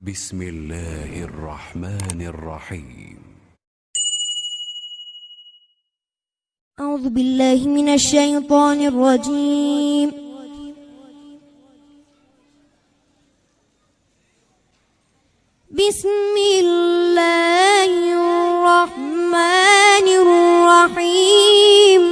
بسم الله الرحمن الرحيم. أعوذ بالله من الشيطان الرجيم. بسم الله الرحمن الرحيم.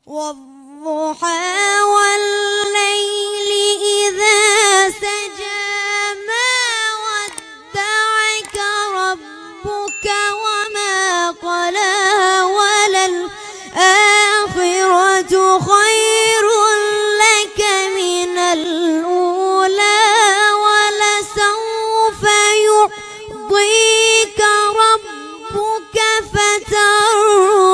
والضحى والليل إذا سجى ما ودعك ربك وما قلى وللآخرة خير لك من الأولى ولسوف يعطيك ربك فترضى.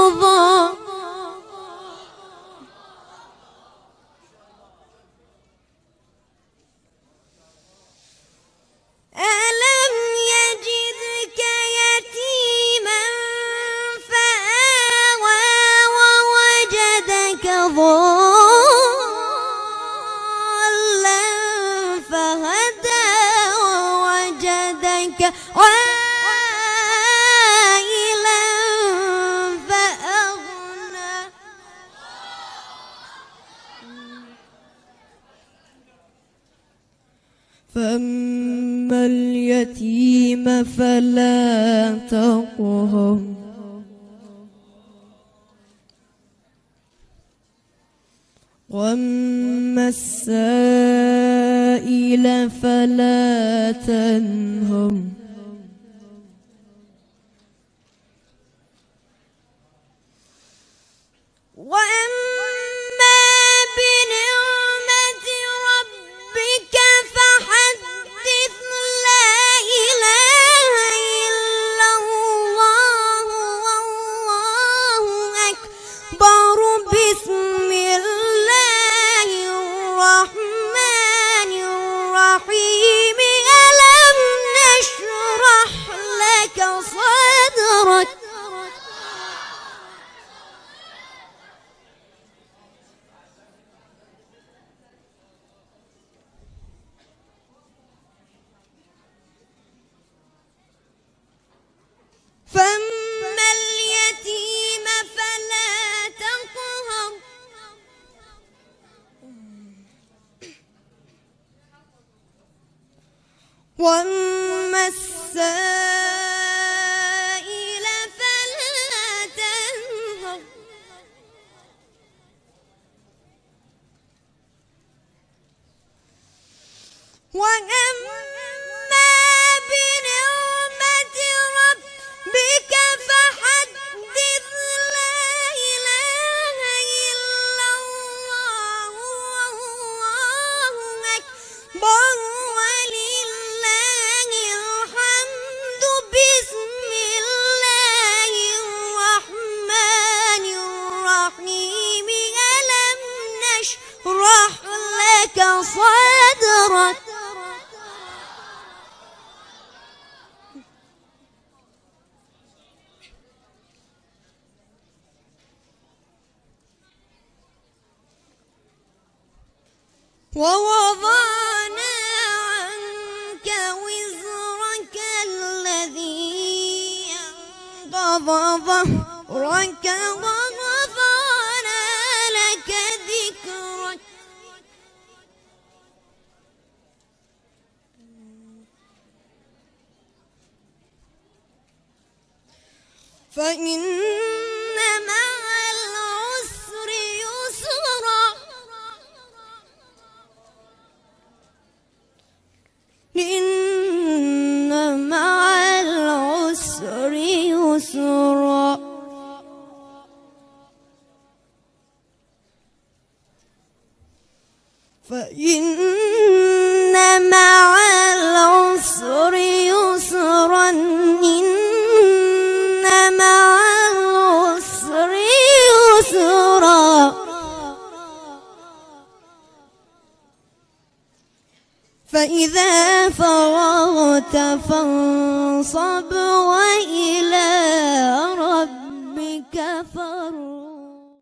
ألم يجدك يتيما فآوى ووجدك ضالا فهدى ووجدك عائلا فأغنى. فأما اليتيم فلا تقهر وأما السائل فلا تنهر. وأما بنعمة ربك فحدث. لا إله إلا الله والله أكبر. بسم الله الرحمن الرحيم. ألم نشرح لك صدرك. فأما اليتيم فلا تقهر وأما السائل فلا تنهر. وأما بنعمة ربك فحدث. لا إله إلا الله والله أكبر ولله الحمد. بسم الله الرحمن الرحيم. ألم نشرح لك صدرك. ووضعنا عنك وزرك الذي أنقض ظهرك ورفعنا لك ذكرك. فإن مع العسر يسرا. إن مع العسر يسرا. فإن مع العسر يسرا. إن مع العسر يسرا. فإذا فرغت فانصب